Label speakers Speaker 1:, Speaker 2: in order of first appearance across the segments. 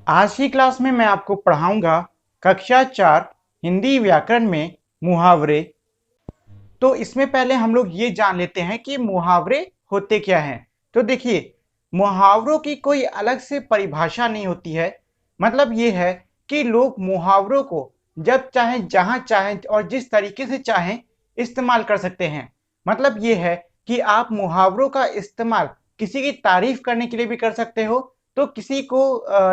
Speaker 1: आज की क्लास में मैं आपको पढ़ाऊंगा कक्षा 4 हिंदी व्याकरण में मुहावरे। तो इसमें पहले हम लोग ये जान लेते हैं कि मुहावरे होते क्या हैं। तो देखिए, मुहावरों की कोई अलग से परिभाषा नहीं होती है। मतलब ये है कि लोग मुहावरों को जब चाहें, जहां चाहें और जिस तरीके से चाहें इस्तेमाल कर सकते हैं। मतलब ये है कि आप मुहावरों का इस्तेमाल किसी की तारीफ करने के लिए भी कर सकते हो, तो किसी को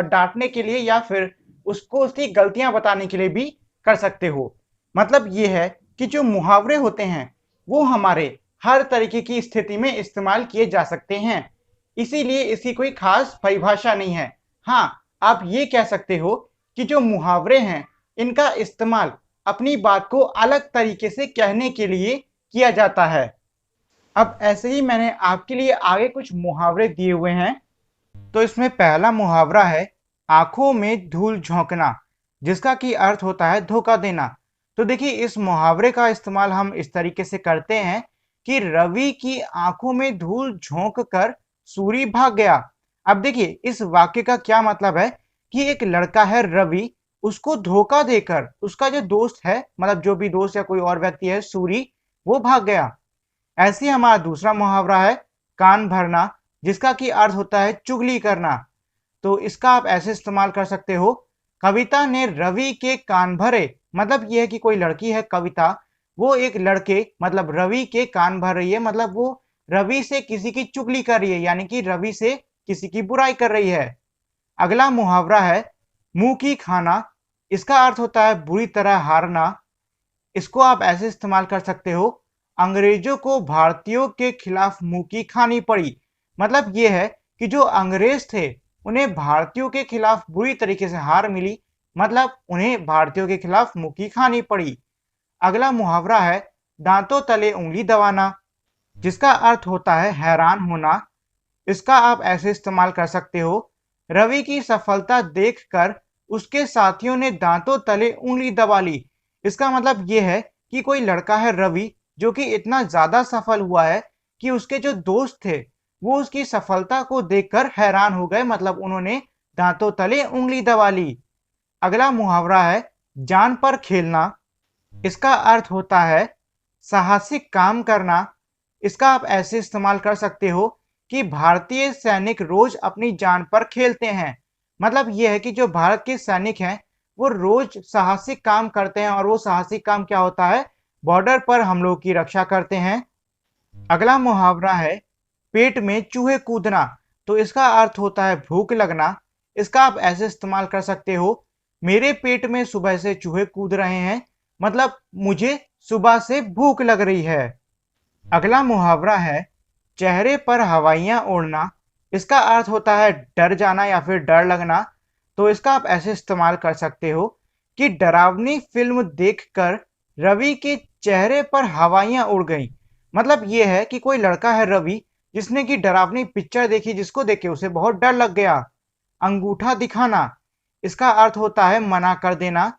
Speaker 1: डांटने के लिए या फिर उसको उसकी गलतियां बताने के लिए भी कर सकते हो। मतलब ये है कि जो मुहावरे होते हैं वो हमारे हर तरीके की स्थिति में इस्तेमाल किए जा सकते हैं। इसीलिए इसकी कोई खास परिभाषा नहीं है। हाँ, आप ये कह सकते हो कि जो मुहावरे हैं इनका इस्तेमाल अपनी बात को अलग तरीके से कहने के लिए किया जाता है। अब ऐसे ही मैंने आपके लिए आगे कुछ मुहावरे दिए हुए हैं। तो इसमें पहला मुहावरा है आंखों में धूल झोंकना, जिसका कि अर्थ होता है धोखा देना। तो देखिए, इस मुहावरे का इस्तेमाल हम इस तरीके से करते हैं कि रवि की आंखों में धूल झोंक कर सूरी भाग गया। अब देखिए, इस वाक्य का क्या मतलब है कि एक लड़का है रवि, उसको धोखा देकर उसका जो दोस्त है, मतलब जो भी दोस्त या कोई और व्यक्ति है सूरी, वो भाग गया। ऐसे ही हमारा दूसरा मुहावरा है कान भरना, जिसका कि अर्थ होता है चुगली करना। तो इसका आप ऐसे इस्तेमाल कर सकते हो, कविता ने रवि के कान भरे। मतलब यह है कि कोई लड़की है कविता, वो एक लड़के मतलब रवि के कान भर रही है। मतलब वो रवि से किसी की चुगली कर रही है, यानी कि रवि से किसी की बुराई कर रही है। अगला मुहावरा है मुंह की खाना। इसका अर्थ होता है बुरी तरह हारना। इसको आप ऐसे इस्तेमाल कर सकते हो, अंग्रेजों को भारतीयों के खिलाफ मुंह की खानी पड़ी। मतलब ये है कि जो अंग्रेज थे उन्हें भारतीयों के खिलाफ बुरी तरीके से हार मिली। मतलब उन्हें भारतीयों के खिलाफ मुंह की खानी पड़ी। अगला मुहावरा है दांतों तले उंगली दबाना, जिसका अर्थ होता है हैरान होना। इसका आप ऐसे इस्तेमाल कर सकते हो, रवि की सफलता देखकर उसके साथियों ने दांतों तले उंगली दबा ली। इसका मतलब यह है कि कोई लड़का है रवि, जो कि इतना ज्यादा सफल हुआ है कि उसके जो दोस्त थे वो उसकी सफलता को देखकर हैरान हो गए। मतलब उन्होंने दांतों तले उंगली दबा ली। अगला मुहावरा है जान पर खेलना। इसका अर्थ होता है साहसिक काम करना। इसका आप ऐसे इस्तेमाल कर सकते हो कि भारतीय सैनिक रोज अपनी जान पर खेलते हैं। मतलब यह है कि जो भारत के सैनिक हैं वो रोज साहसिक काम करते हैं, और वो साहसिक काम क्या होता है, बॉर्डर पर हम लोग की रक्षा करते हैं। अगला मुहावरा है पेट में चूहे कूदना। तो इसका अर्थ होता है भूख लगना। इसका आप ऐसे इस्तेमाल कर सकते हो, मेरे पेट में सुबह से चूहे कूद रहे हैं। मतलब मुझे सुबह से भूख लग रही है। अगला मुहावरा है चेहरे पर हवाइयां उड़ना। इसका अर्थ होता है डर जाना या फिर डर लगना। तो इसका आप ऐसे इस्तेमाल कर सकते हो कि डरावनी फिल्म देखकर रवि के चेहरे पर हवाइयां उड़ गईं। मतलब ये है कि कोई लड़का है रवि, जिसने की डरावनी पिक्चर देखी, जिसको देख के उसे बहुत डर लग गया। अंगूठा दिखाना, इसका अर्थ होता है मना कर देना।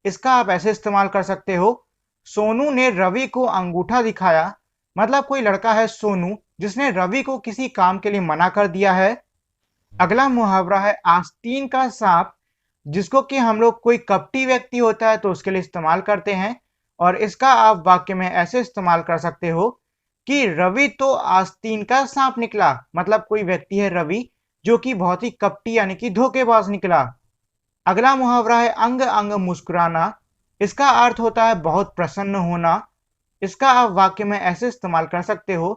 Speaker 1: इसका आप ऐसे इस्तेमाल कर सकते हो, सोनू ने रवि को अंगूठा दिखाया। मतलब कोई लड़का है सोनू, जिसने रवि को किसी काम के लिए मना कर दिया है। अगला मुहावरा है आस्तीन का सांप, जिसको कि हम लोग कोई कपटी व्यक्ति होता है तो उसके लिए इस्तेमाल करते हैं। और इसका आप वाक्य में ऐसे इस्तेमाल कर सकते हो कि रवि तो आस्तीन का सांप निकला। मतलब कोई व्यक्ति है रवि, जो कि बहुत ही कपटी यानी कि धोखेबाज निकला। अगला मुहावरा है अंग अंग मुस्कुराना। इसका अर्थ होता है बहुत प्रसन्न होना। इसका आप वाक्य में ऐसे इस्तेमाल कर सकते हो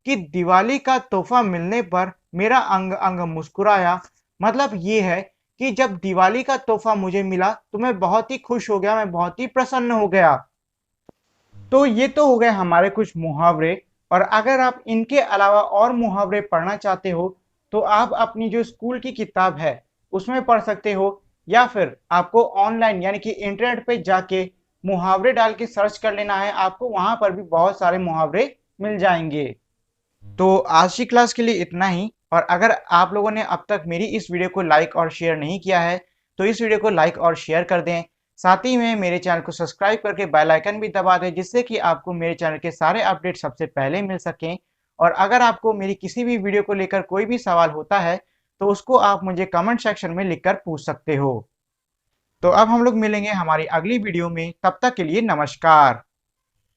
Speaker 1: कि दिवाली का तोहफा मिलने पर मेरा अंग अंग मुस्कुराया। मतलब ये है कि जब दिवाली का तोहफा मुझे मिला तो मैं बहुत ही खुश हो गया, मैं बहुत ही प्रसन्न हो गया। तो ये तो हो गए हमारे कुछ मुहावरे। और अगर आप इनके अलावा और मुहावरे पढ़ना चाहते हो तो आप अपनी जो स्कूल की किताब है उसमें पढ़ सकते हो, या फिर आपको ऑनलाइन यानी कि इंटरनेट पे जाके मुहावरे डाल के सर्च कर लेना है, आपको वहां पर भी बहुत सारे मुहावरे मिल जाएंगे। तो आज की क्लास के लिए इतना ही। और अगर आप लोगों ने अब तक मेरी इस वीडियो को लाइक और शेयर नहीं किया है तो इस वीडियो को लाइक और शेयर कर दें। साथ ही में मेरे चैनल को सब्सक्राइब करके बेल आइकन भी दबा दें, जिससे कि आपको मेरे चैनल के सारे अपडेट सबसे पहले मिल सकें। और अगर आपको मेरी किसी भी वीडियो को लेकर कोई भी सवाल होता है तो उसको आप मुझे कमेंट सेक्शन में लिखकर पूछ सकते हो। तो अब हम लोग मिलेंगे हमारी अगली वीडियो में, तब तक के लिए नमस्कार।